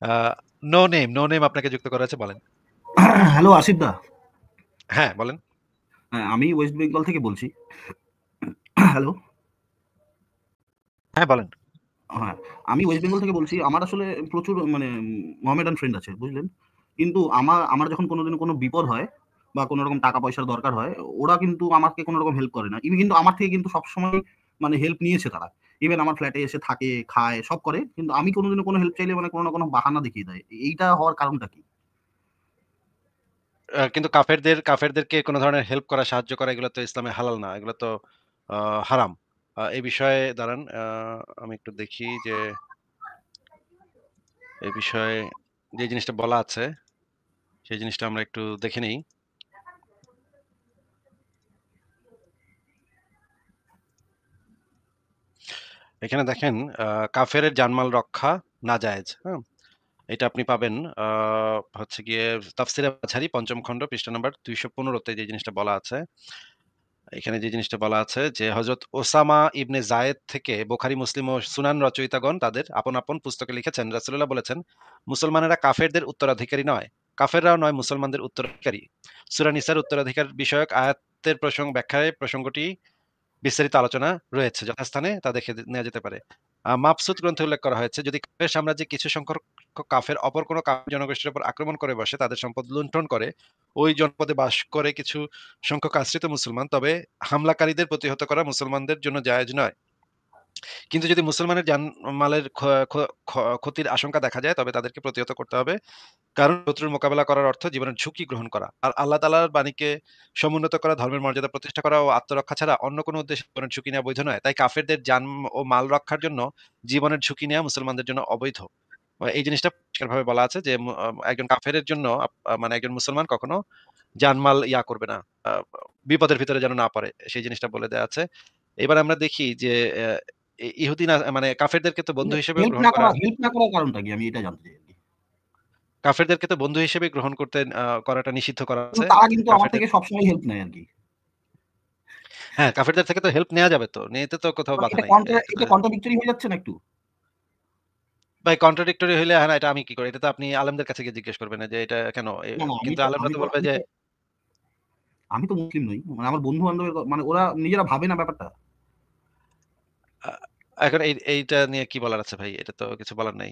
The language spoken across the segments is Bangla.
আ নো নেম, নো নেম আপনাকে যুক্ত করা হয়েছে বলেন। হ্যালো আসিফ দা। হ্যাঁ, বলেন। হ্যাঁ, আমি ওয়েস্ট বেঙ্গল থেকে বলছি। হ্যালো। হ্যাঁ, বলেন। হ্যাঁ, আমি ওয়েস্ট বেঙ্গল থেকে বলছি। আমার আসলে প্রচুর মানে মোহামেডান ফ্রেন্ড আছে, বুঝলেন? কিন্তু আমার যখন কোনোদিন কোনো বিপদ হয় বা কোনো রকম টাকা পয়সার দরকার হয়, ওরা কিন্তু আমাকে কোনো রকম হেল্প করে না। কিন্তু আমার থেকে কিন্তু সবসময় মানে হেল্প নিয়েছে তারা। ইভেন আমার ফ্ল্যাটে এসে থাকে, খায়, সব করে। কিন্তু আমি কোনোদিনও কোনো হেল্প চাইলে মানে কোনো না কোনো বাহানা দেখিয়ে দেয়। এইটা হওয়ার কারণটা কি? কিন্তু কাফেরদেরকে কোন ধরনের হেল্প করা, সাহায্য করা এগুলো তো ইসলামে হালাল না। এগুলো তো হারাম। এই বিষয়ে দাঁড়ান, আমি একটু দেখি যে এই বিষয়ে যে জিনিসটা বলা আছে, সেই জিনিসটা আমরা একটু দেখে নেই। এখানে দেখেন, কাফেরের জানমাল রক্ষা নাজায়েজ। হ্যাঁ? এটা আপনি পাবেন আ হচ্ছে গিয়ে তাফসিরে মাঝারি ৫ম খণ্ড পৃষ্ঠা নাম্বার ২১৫ তে যে জিনিসটা বলা আছে। এখানে যে জিনিসটা বলা আছে যে হযরত ওসামা ইবনে যায়েদ থেকে বুখারী, মুসলিম ও সুনান রচয়িতাগণ তাদের আপন পুস্তকে লিখেছেন, রাসূলুল্লাহ বলেছেন, মুসলমানেরা কাফেরদের উত্তরাধিকারী নয়। কাফেররাও নয় মুসলমানদের উত্তরাধিকারী। সূরা নিসার উত্তরাধিকার বিষয়ক আয়াতের ব্যাখ্যায় প্রসঙ্গটি বিস্তারিত আলোচনা রয়েছে। যথাস্থানে তা দেখে নেওয়া যেতে পারে। মাবসুত গ্রন্থে উল্লেখ করা হয়েছে, যদি কাফের সাম্রাজ্যে কিছু সংখ্যক কাফের অপর কোনো কাফের জনগোষ্ঠীর উপর আক্রমণ করে বসে, তাদের সম্পদ লুণ্ঠন করে, ওই জনপদে বাস করে কিছু সংখ্যক আশ্রিত মুসলমান, তবে হামলাকারীদের প্রতিহত করা মুসলমানদের জন্য জায়েজ নয়। কিন্তু যদি মুসলমানের জানমালের ক্ষ ক্ষ খ ক্ষতির আশঙ্কা দেখা যায়, তবে তাদেরকে প্রতিহত করতে হবে। কারণ শত্রুর মোকাবেলা করার অর্থ জীবনের ঝুঁকি গ্রহণ করা। আর আল্লাহ তাআলার বাণীকে সমুন্নত করা, ধর্মের মর্যাদা প্রতিষ্ঠা করা ও আত্মরক্ষা ছাড়া অন্য কোনো উদ্দেশ্যে জীবনের ঝুঁকি নেওয়া বৈধ নয়। তাই কাফেরদের জান ও মাল রক্ষার জন্য জীবনের ঝুঁকি নেওয়া মুসলমানদের জন্য অবৈধ। এই জিনিসটা পরিষ্কারভাবে বলা আছে যে একজন কাফেরের জন্য মানে একজন মুসলমান কখনো জানমাল করবে না। আ বিপদের ভিতরে যেন না পড়ে। সেই জিনিসটা বলে দেয়া আছে। এবার আমরা দেখি যে অ্যা ইহুদি না মানে কাফেরদেরকে তো বন্ধু হিসেবেও গ্রহণ করা হেল্প না করার কারণটা কি? আমি এটা জানতে চাই আরকি। কাফেরদেরকে তো বন্ধু হিসেবে গ্রহণ করতে করাটা নিষিদ্ধ করা কিন্তু আছে। তারা কিন্তু আমার কাফেরদের থেকে সবসময় হেল্প নেয় আরকি। হ্যাঁ, কাফেরদের থেকে তো হেল্প নেয়া যাবে তো। নিতে তো কোথাও মানে বাধা নাই। এটা তো এটা কন্ট্রাডিক্টরি হয়ে যাচ্ছে না একটু? ভাই কন্ট্রাডিক্টরি হইলে হ্যাঁ, না এটা আমি কি করি? এটা তো আপনি আলেমদের কাছে গিয়ে জিজ্ঞেস করবেন যে এটা কেন? না, না কিন্তু আলেমরা তো বলবে যে আমি তো মুসলিম নই। মানে আমার বন্ধু-বান্ধবের মানে ওরা নিজেরা ভাবে না ব্যাপারটা। আ এখন এইটা নিয়ে কি বলার আছে ভাই? এটা তো কিছু বলার নাই।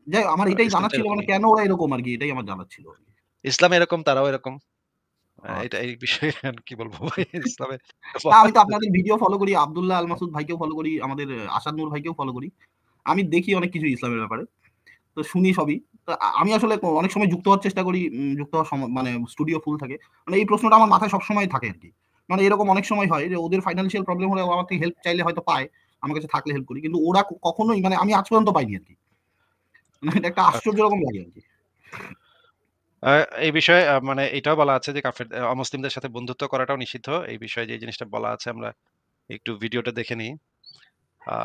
যাই হোক আমার এটাই ইসলাম জানার তো ছিল মানে এরকমই। কেন ওরা এরকম আরকি এটাই আমার জানার ছিল আরকি। ইসলাম এরকম, তারাও এরকম। এটা আচ্ছা। এই বিষয়ে আর কি বলবো ভাই? ইসলামে না আমি তো আপনাদের ভিডিও ফলো করি। আব্দুল্লাহ আল মাসুদ ভাইকেও ফলো করি। আমাদের আসাদ নূর ভাইকেও ফলো করি। আমি দেখি অনেক কিছু ইসলামের ব্যাপারে। তো শুনি সবই। তো আমি আসলে অনেক সময় যুক্ত হওয়ার চেষ্টা করি। যুক্ত হওয়ার মানে স্টুডিও ফুল থাকে। মানে এই প্রশ্নটা আমার মাথায় সবসময় থাকে আরকি। মানে এরকম অনেক সময় হয় যে ওদের ফাইন্যান্সিয়াল প্রবলেম হলে ও আমার থেকে হেল্প চাইলে হয়তো পায়। আমার কাছে থাকলে হেল্প করি। কিন্তু ওরা কখনোই মানে আমি আজ পর্যন্ত পাইনি আরকি। মানে এটা একটা আশ্চর্য রকম লাগে আরকি। আ এই বিষয়ে মানে এটাও বলা আছে যে কাফের অমুসলিমদের সাথে বন্ধুত্ব করাটাও নিষিদ্ধ। এই বিষয়ে যে জিনিসটা বলা আছে আমরা একটু ভিডিওটা দেখে নিই। আ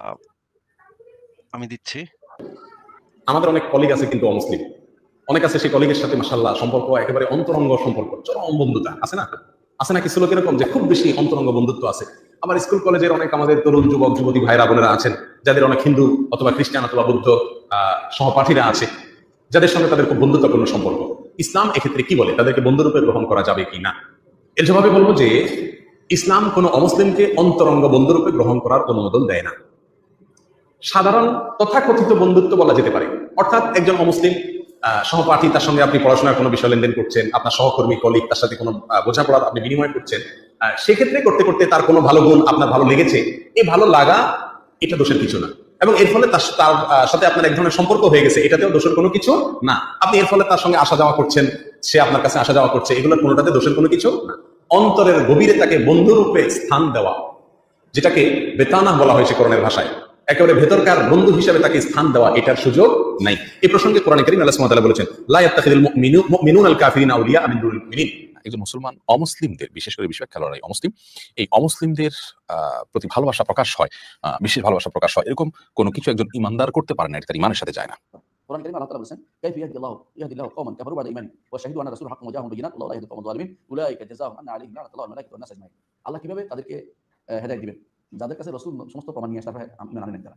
আমি দিচ্ছি। আমাদের অনেক কলিগ আছে কিন্তু অমুসলিম। অনেক আছে সেই কলিগের সাথে মাশাআল্লাহ সম্পর্ক একেবারে অন্তরঙ্গ সম্পর্ক, চরম বন্ধুতা। আছে না? আছে না কিছু লোক এরকম যে খুব বেশি অন্তরঙ্গ বন্ধুত্ব আছে। আমার স্কুল কলেজের অনেক আমাদের তরুণ যুবক যুবতী ভাইরা বোনেরা আছেন, যাদের অনেক হিন্দু অথবা খ্রিস্টান অথবা বৌদ্ধ সহপাঠীরা আছে, যাদের সঙ্গে তাদের খুব বন্ধুত্বপূর্ণ সম্পর্ক। ইসলাম এক্ষেত্রে কি বলে? তাদেরকে বন্ধুরূপে গ্রহণ করা যাবে কি না? এর জবাবে বলবো যে ইসলাম কোনো অমুসলিমকে অন্তরঙ্গ বন্ধুরূপে গ্রহণ করার অনুমোদন দেয় না। সাধারণ তথাকথিত বন্ধুত্ব বলা যেতে পারে, অর্থাৎ একজন অমুসলিম সহপাঠী, তার সঙ্গে আপনি পড়াশোনার কোনো বিষয় লেনদেন করছেন, আপনার সহকর্মী কলিগ, তার সাথে কোনো বোঝাপড়ার আপনি বিনিময় করছেন, সেক্ষেত্রে করতে করতে তার কোনো ভালো গুণ আপনার ভালো লেগেছে, এই ভালো লাগা এটা দোষের কিছু না, এবং এর ফলে তার সাথে আপনার এক ধরনের সম্পর্ক হয়ে গেছে, এটাতেও দোষের কোনো কিছু না। আপনি এর ফলে তার সঙ্গে আসা যাওয়া করছেন, সে আপনার কাছে আসা যাওয়া করছে, এগুলোর কোনোটাতে দোষের কোনো কিছু না। অন্তরের গভীরে তাকে বন্ধুরূপে স্থান দেওয়া, যেটাকে বেতানা বলা হয়েছে কোরআনের ভাষায়, একেবারে ভেতরকার বন্ধু হিসেবে তাকে স্থান দেওয়া, এটার সুযোগ নাই। এই প্রসঙ্গে কোরআনে কারীম আল্লাহ সুবহানাহু ওয়া তাআলা বলেছেন, লা ইয়াত্তাখিযুল মুমিনুনা আল কাফিরিনা আউলিয়া মিন দুনিল মুমিনিন। একজন মুসলমান অমুসলিমদের, বিশেষ করে বিষয় খেলোয়াড় অমুসলিম, এই অমুসলিমদের প্রতি ভালোবাসা প্রকাশ হয়, বিশেষ ভালোবাসা প্রকাশ হয়, এরকম কোনো কিছু একজন ইমানদার করতে পারে না, এটা তার ইমানের সাথে যায় না। কোরআন কারীমে আল্লাহ তাআলা বলেছেন, কাইফা ইয়াহদিল্লাহু কওমান কাফারু বা'দা ঈমানিহিম ওয়া শাহিদু আন্না রাসূলাহু হাক্কুন ওয়া জাআহুম বিয়িনাত ওয়াল্লাহু লা ইয়াহদিল কওমাল যালিমিন উলাইকা জাযাউহুম আন্না আলাইহিম লা'নাতুল্লাহি ওয়াল মালাইকাতি ওয়ান নাস আজমাইন। আল্লাহ কিভাবে তাদেরকে হেদায়েত দিবেন? যাদের কাছে রাসূল সমস্ত প্রমাণ নিয়ে আসার পরে ঈমান আনেন তারা।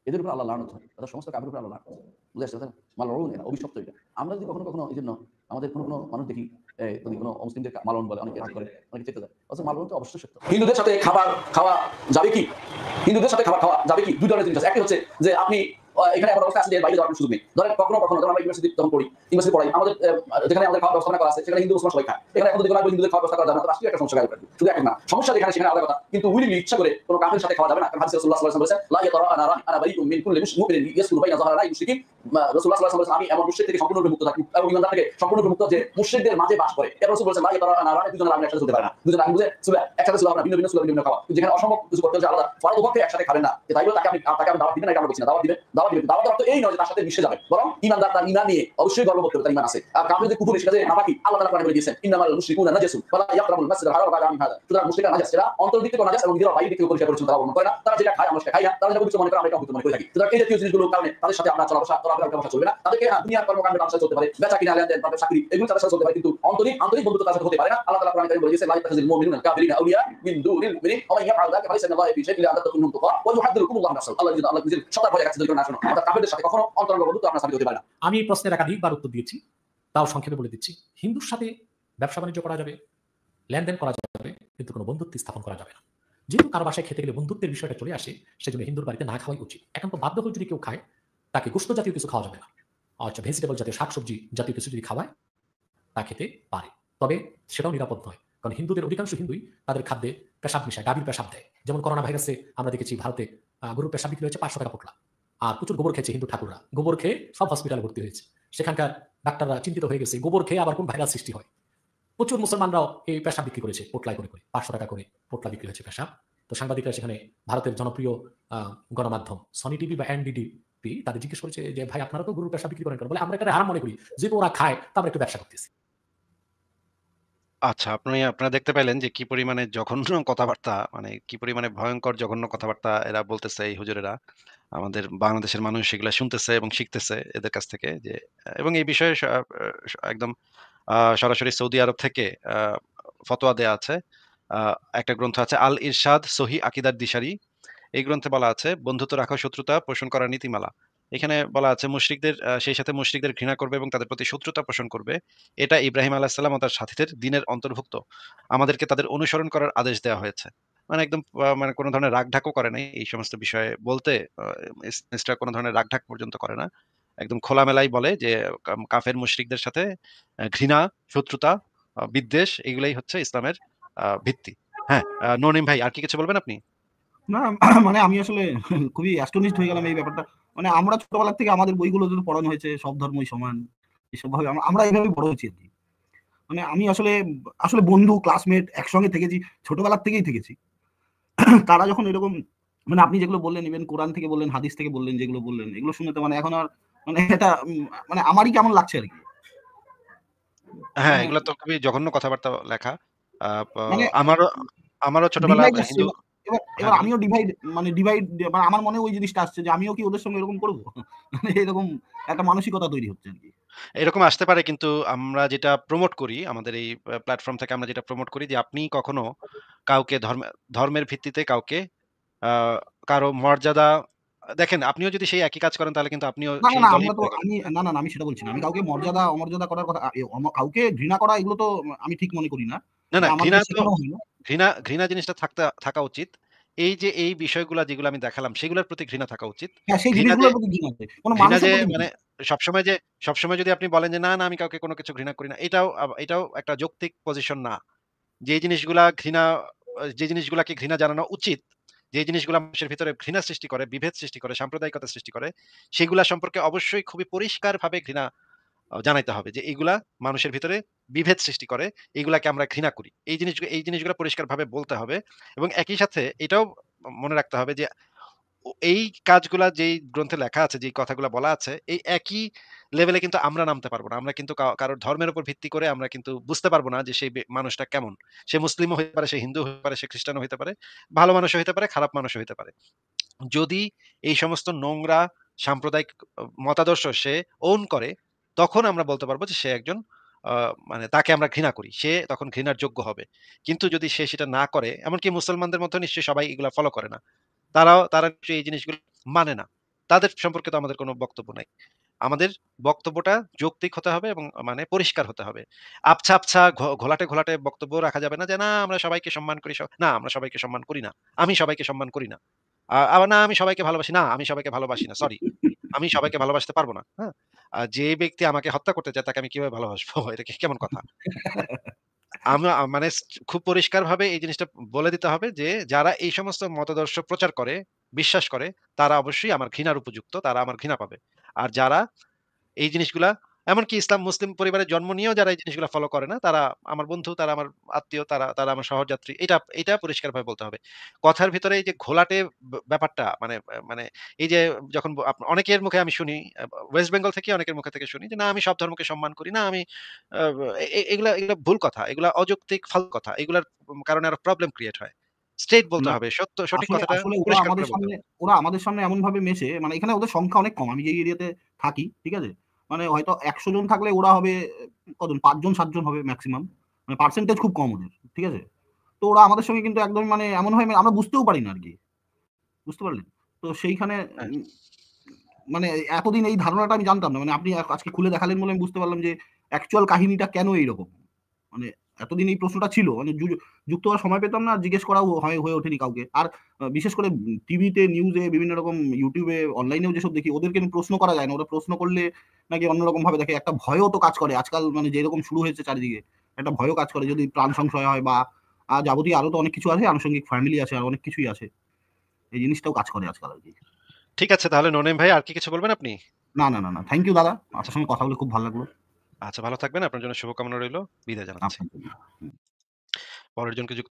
এদের উপর আল্লাহ লানত হয়, তাদের সমস্ত কাফের উপর আল্লাহ লানত হয়। বুঝে আসছে? মালউন এরা, অভিশপ্ত এটা। আমরা যদি কখনো এই জন্য আমাদের কোনো মানুষ দেখি যদি কোনো অমুসলিমদের মালউন বলে, অনেকে রাগ করে, অনেকে চেতে যায়। অথচ মালউন তো অবশ্যই সত্য। হিন্দুদের সাথে খাবার খাওয়া যাবে কি? হিন্দুদের সাথে খাবার খাওয়া যাবে কি? দুই ধরনের জিনিস আছে। একটি হচ্ছে যে আপনি এখানে এমন অবস্থা আছে যে বাইরে যাওয়ার কোনো সুযোগ নেই। ধরেন কখনো ধরেন আমরা ইউনিভার্সিটি যখন পড়ি, ইউনিভার্সিটি পড়াই, আমাদের যেখানে আমাদের খাওয়ার ব্যবস্থা করা আছে সেখানে হিন্দু মুসলমান সবাই খায়। এখানে এখন যদি কোনো হিন্দুদের খাওয়ার ব্যবস্থা করা যাবে না, তো রাষ্ট্রীয় একটা সমস্যা গায়ে শুধু এক না, সমস্যা যেখানে সেখানে আলাদা কথা। কিন্তু উইলিংলি ইচ্ছা করে কোনো কাফের সাথে খাওয়া যাবে না। কারণ হাদিসে রাসূলুল্লাহ সাল্লাল্লাহু আলাইহি ওয়াসাল্লাম বলেছেন, লা ইয়াতারা আনা বারিউম মিন কুল্লি মুশরিকিন ইয়াসকুনু বাইনা যাহরানাই মুশরিকিন। রাসূলুল্লাহ সাল্লাল্লাহু আলাইহি ওয়াসাল্লাম আমি এমন মুশরিক থেকে সম্পূর্ণরূপে মুক্ত থাকি এবং ঈমানদার থেকে সম্পূর্ণরূপে মুক্ত যে মুশরিকদের মাঝে বাস করে। এরপর রাসূল বলেছেন, লা ইয়াতারা আনা দুজন আলাদা একসাথে চলতে পারে না। দুজন আলাদা বুঝে সুলা একসাথে সুলা আপনারা ভিন্ন ভিন্ন সুলা ভিন্ন খাওয়া। যেখানে অসম্ভব কিছু করতে হচ্ছে আলাদা, ফরজ পক্ষে একসাথে খাবেন না। তাই বলে তাকে আপনি দাওয়াত দিবেন না, এটা আমরা বলছি না। দাওয়াত দিবেন, দাওয়াতের অর্থ এই নয় যে তার সাথে মিশে যাবে, বরং ঈমানদার তার ঈমান নিয়ে অবশ্যই গর্ববোধ করবে, তার ঈমান আছে। আর কাফের যে কুফর, সেটা যে নাপাকি, আল্লাহ তাআলা কোরআনে বলে দিয়েছেন, ইন্নামাল মুশরিকুনা নাজাসুন ফালা ইয়াকরাবুল মাসজিদাল হারাম বা'দা আমিন হাযা। সুতরাং মুশরিকরা নাজাস, এরা অন্তর দিক থেকে নাজাস এবং নিজেরা বাইরে দিক থেকে পরিষ্কার পরিচ্ছন্ন তারা বর্ণনা করে না। তারা যেটা খায় আমরা সেটা খাই না, তারা যেটা পবিত্র মনে করে আমরা এটা অপবিত্র মনে করে থাকি। সুতরাং এই জাতীয় জিনিসগুলোর কারণে তাদের সাথে আপনার চলাফেরা চলবে না। তাদেরকে দুনিয়ার কর্মকাণ্ডে তাদের সাথে চলতে পারে, বেচা কিনা লেনদেন, তাদের চাকরি, এগুলো তাদের সাথে চলতে পারে, কিন্তু আন্তরিক বন্ধুত্ব তাদের সাথে হতে পারে না। আল্লাহ তাআলা কোরআনে কারীমে বলে দিয়েছেন, লা ইয়াতাখিযুল মুমিনুনা কাফিরিনা আউলিয়া মিন দুনিল মুমিনিন ওয়া মান ইয়াফআল যালিকা ফালাইসা মিনাল্লাহি ফি শাইইন ইল্লা আন তাত্তাকুম তুকা ওয়া ইউহাদ্দিরুকুমুল্লাহু নাফসাহু। আল্লাহ নিজের সতর্ক হয়ে গেছে যদি না শোনো। অর্থাৎ কাফেরদের সাথে কখনো অন্তরঙ্গ বন্ধুত্ব আপনার সাথে হতে পারে না। আমি এই প্রশ্নের একাধিকবার উত্তর দিয়েছি, তাও সংক্ষেপে বলে দিচ্ছি। হিন্দুর সাথে ব্যবসা বাণিজ্য করা যাবে, লেনদেন করা যাবে, কিন্তু কোনো বন্ধুত্ব স্থাপন করা যাবে না। যেহেতু কারো বাসায় খেতে গেলে বন্ধুত্বের বিষয়টা চলে আসে, সেজন্য হিন্দুর বাড়িতে না খাওয়াই উচিত। এখন তো বাধ্য হয়ে যদি কেউ খায়, তাকে গোশত জাতীয় কিছু খাওয়া যাবে না। আচ্ছা, ভেজিটেবল জাতীয়, শাকসবজি জাতীয় কিছু যদি খাওয়ায়, তা খেতে পারে, তবে সেটাও নিরাপদ নয়। কারণ হিন্দুদের অধিকাংশ হিন্দুই তাদের খাদ্যে পেশাব মিশায়, গাভীর পেশাব দেয়। যেমন করোনা ভাইরাসে আমরা দেখেছি ভারতে গরুর পেশাব বিক্রি হয়েছে 500 টাকা পোটলা। আর প্রচুর গোবর খেয়েছে হিন্দু ঠাকুররা, গোবর খেয়ে সব হসপিটালে ভর্তি হয়েছে। সেখানকার ডাক্তাররা চিন্তিত হয়ে গেছে, গোবর খেয়ে আবার কোন ভাইরাস সৃষ্টি হয়। প্রচুর মুসলমানরাও এই পেশাব বিক্রি করেছে পোটলায় করে 500 টাকা করে পোটলা বিক্রি হয়েছে পেশাব। তো সাংবাদিকরা সেখানে ভারতের জনপ্রিয় গণমাধ্যম সনি টিভি বা এনডিটিভি তাদের জিজ্ঞেস করেছে যে, ভাই আপনারা তো গরুর পেশাব বিক্রি করেন কেন? বলে, আমরা এটা হারাম মনে করি, যেহেতু ওরা খায় তা আমরা একটু ব্যবসা করতেছি। আচ্ছা, আপনারা দেখতে পেলেন যে কি পরিমাণে জঘন্য কথাবার্তা, মানে কি পরিমাণে ভয়ঙ্কর জঘন্য কথাবার্তা এরা বলতেছে এই হুজুরেরা। আমাদের বাংলাদেশের মানুষ সেগুলা শুনতেছে এবং শিখতেছে এদের কাছ থেকে যে, এবং এই বিষয়ে একদম সরাসরি সৌদি আরব থেকে ফতোয়া দেয়া আছে। একটা গ্রন্থ আছে আল ইরশাদ সহিহ আকিদার দিশারি। এই গ্রন্থে বলা আছে, বন্ধুত্ব রাখা শত্রুতা পোষণ করার নীতিমালা। এখানে বলা আছে মুশরিকদের সেই সাথে মুশরিকদের ঘৃণা করবে এবং তাদের প্রতি শত্রুতা পোষণ করবে। এটা ইব্রাহিম আলাইহিস সালাম ও তার সাথীদের দ্বীনের অন্তর্ভুক্ত। আমাদেরকে তাদের অনুসরণ করার আদেশ দেওয়া হয়েছে। মানে একদম মানে কোন ধরনের রাগঢাকও করে নাই এই সমস্ত বিষয়ে বলতে। ইসলাম কোন ধরনের রাগঢাক পর্যন্ত করে না। একদম খোলামেলাই বলে যে কাফের মুশরিকদের সাথে ঘৃণা, শত্রুতা, বিদ্বেষ এগুলাই হচ্ছে ইসলামের ভিত্তি। হ্যাঁ, ননিম ভাই আর কি কিছু বলবেন আপনি? না, মানে আমি আসলে খুবই অ্যাস্টনিশড হয়ে গেলাম এই ব্যাপারটা। মানে আমরা ছোটবেলা থেকে আমাদের বইগুলোতে পড়ানো হয়েছে সব ধর্মই সমান, এসব ভাবে আমরা এইভাবে বড় হয়েছি আর কি। মানে আমি আসলে বন্ধু ক্লাসমেট একসঙ্গে থেকেছি, ছোটবেলার থেকেই থেকেছি। তারা যখন এরকম, মানে আপনি যেগুলো বললেন, ইভেন কোরআন থেকে বললেন, হাদিস থেকে বললেন, যেগুলো বললেন এগুলো শুনে তো মানে এখন আর মানে এটা মানে আমারই কেমন লাগছে আর কি। হ্যাঁ, মানে এগুলো তো খুবই জঘন্য কথাবার্তা লেখা। মানে আমারও ছোটবেলা ডিভাইড আসছে। হিন্দু। এবার হ্যাঁ, এবার বলুন। আমিও ডিভাইড মানে আমার মনে ওই জিনিসটা আসছে যে আমিও কি ওদের সঙ্গে এরকম করব? মানে এরকম একটা মানসিকতা তৈরি হচ্ছে আর কি। এরকম আসতে পারে, কিন্তু আমরা যেটা প্রমোট করি আমাদের এই প্ল্যাটফর্ম থেকে, আমরা যেটা প্রমোট করি যে আপনি কখনো কাউকে ধর্মের ভিত্তিতে কাউকে আ কারো মর্যাদা দেখেন, আপনিও যদি সেই একই কাজ করেন তাহলে কিন্তু আপনিও না, না, সেই না, দলেই আমরা তো পড়ে গেলেন। আমি সেটা বলছি না। আমি কাউকে মর্যাদা অমর্যাদা করার কথা কাউকে ঘৃণা করা এগুলো তো আমি ঠিক মনে করি না। না, না, মানে ঘৃণা আমাদেরকে তো শেখানো হয় না। ঘৃণা জিনিসটা থাকা উচিত। এই যে এই বিষয়গুলা যেগুলো আমি দেখালাম সেগুলোর প্রতি ঘৃণা থাকা উচিত। হ্যাঁ, সেই ঘৃণা যে জিনিসগুলোর প্রতি ঘৃণা আছে। কোন ঘৃণা মানুষের যে প্রতি মানে ঘৃণা। সবসময় যদি আপনি বলেন যে, "না, না আমি কাউকে কোনো কিছু ঘৃণা করি না।" এটাও একটা যৌক্তিক পজিশন না। যে জিনিসগুলাকে ঘৃণা জানানো উচিত, যে জিনিসগুলা মানুষের ভিতরে ঘৃণা সৃষ্টি করে, বিভেদ সৃষ্টি করে, সাম্প্রদায়িকতা সৃষ্টি করে, সেগুলা সম্পর্কে অবশ্যই খুবই পরিষ্কারভাবে ঘৃণা জানাইতে হবে যে এগুলা মানুষের ভিতরে বিভেদ সৃষ্টি করে, এগুলাকে আমরা ঘৃণা করি। এই জিনিসগুলা পরিষ্কারভাবে বলতে হবে এবং একই সাথে এটাও মনে রাখতে হবে যে এই কাজগুলা যেই গ্রন্থে লেখা আছে, যেই কথাগুলা বলা আছে, এই একই লেভেলে কিন্তু আমরা নামতে পারব না। আমরা কিন্তু কারোর ধর্মের উপর ভিত্তি করে আমরা কিন্তু বুঝতে পারব না যে সেই মানুষটা কেমন। সে মুসলিমও হইতে পারে, সে হিন্দু হইতে পারে, সে খ্রিস্টানও হইতে পারে, ভালো মানুষও হইতে পারে, খারাপ মানুষও হইতে পারে। যদি এই সমস্ত নোংরা সাম্প্রদায়িক মতাদর্শ সে ওন করে, তখন আমরা বলতে পারবো যে সে একজন মানে তাকে আমরা ঘৃণা করি। সে তখন ঘৃণার যোগ্য হবে। কিন্তু যদি সে সেটা না করে, এমনকি মুসলমানদের মধ্যেও নিশ্চয়ই সবাই এগুলা ফলো করে না। তারা নিশ্চয়ই এই জিনিসগুলো মানে না। তাদের সম্পর্কে তো আমাদের কোনো বক্তব্য নাই। আমাদের বক্তব্যটা যৌক্তিক হতে হবে এবং মানে পরিষ্কার হতে হবে। আবছা, আবছা ঘোলাটে, ঘোলাটে বক্তব্য রাখা যাবে না যে, "না আমরা সবাইকে সম্মান করি।" না, আমরা সবাইকে সম্মান করি না। আমি সবাইকে সম্মান করি না। আবার না আমি সবাইকে ভালোবাসি। না, আমি সবাইকে ভালোবাসি না। সরি। আমি সবাইকে ভালোবাসতে পারব না। হ্যাঁ? যে ব্যক্তি আমাকে হত্যা করতে চায় তাকে আমি কিভাবে ভালোবাসবো? এটা কি কেমন কথা? হ্যাঁ? আমরা মানে খুব পরিষ্কারভাবে এই জিনিসটা বলে দিতে হবে যে, যারা এই সমস্ত মতাদর্শ প্রচার করে, বিশ্বাস করে, তারা অবশ্যই আমার ঘৃণার উপযুক্ত। তারা আমার ঘৃণা পাবে। আর যারা এই জিনিসগুলা এমনকি ইসলাম মুসলিম পরিবারে জন্ম নিয়েও যারা এই জিনিসগুলা ফলো করে না, তারা আমার বন্ধু, তারা আমার আত্মীয়, তারা আমার সহযাত্রী। এটা পরিষ্কারভাবে বলতে হবে। কথার ভিতরে এই যে ঘোলাটে ব্যাপারটা মানে এই যে যখন অনেকের মুখে আমি শুনি, ওয়েস্ট বেঙ্গল থেকে অনেকের মুখে থেকে শুনি যে, "না আমি সব ধর্মকে সম্মান করি না। আমি" আ এগুলা ভুল কথা। এগুলা অযৌক্তিক ফালতু কথা। এগুলার কারণে আরো প্রবলেম ক্রিয়েট হয়। স্ট্রেইট বলতে না, হবে। সঠিক আসলে কথাটা আসলে পরিষ্কার করে বলতে হবে। ওরা আমাদের সামনে এমনভাবে মেশে, মানে এখানে ওদের সংখ্যা অনেক কম। আমি যে এরিয়াতে থাকি, ঠিক আছে? মানে হয়তো ১০০ জন থাকলে ওরা হবে কজন? ৫ জন ৭ জন হবে মেক্সিমাম। মানে পার্সেন্টেজ খুব কম ওদের। ঠিক আছে? তো ওরা আমাদের সঙ্গে কিন্তু একদম মানে এমন হয় আমরা বুঝতেও পারি না আরকি। বুঝতে পারলেন? তো সেইখানে হ্যাঁ। মানে এতদিন এই ধারণাটা আমি জানতাম না। মানে আপনি আজকে খুলে দেখালেন বলে আমি বুঝতে পারলাম যে অ্যাকচুয়াল কাহিনীটা কেন এইরকম। মানে এতদিন এই প্রশ্নটা ছিল। মানে যুক্ত হওয়ার সময় পেতাম না, জিজ্ঞেস করাও হয়ে ওঠেনি কাউকে। আর বিশেষ করে টিভিতে, নিউজে, বিভিন্ন রকম YouTube এ, অনলাইনেও যেসব দেখি ওদেরকে প্রশ্ন করা যায় না। ওরা প্রশ্ন করলে নাকি অন্যরকমভাবে দেখে। একটা ভয়ও তো কাজ করে। আজকাল মানে যেরকম শুরু হয়েছে চারিদিকে, একটা ভয়ও কাজ করে যদি প্রাণ সংশয় হয় বা যাবতীয় আরো তো অনেক কিছু আছে, আনুষঙ্গিক ফ্যামিলি আছে, আর অনেক কিছুই আছে। এই জিনিসটাও কাজ করে আজকাল আরকি। ঠিক আছে তাহলে ননিম ভাই আর কি কিছু বলবেন আপনি? না। থ্যাংক ইউ দাদা। আচ্ছা, আপনার সঙ্গে কথা বলে খুব ভালো লাগলো। আচ্ছা ভালো থাকবেন। আপনার জন্য শুভকামনা রইলো। বিদায় জানাচ্ছি। আপনাকে। হুম। পরের জনকে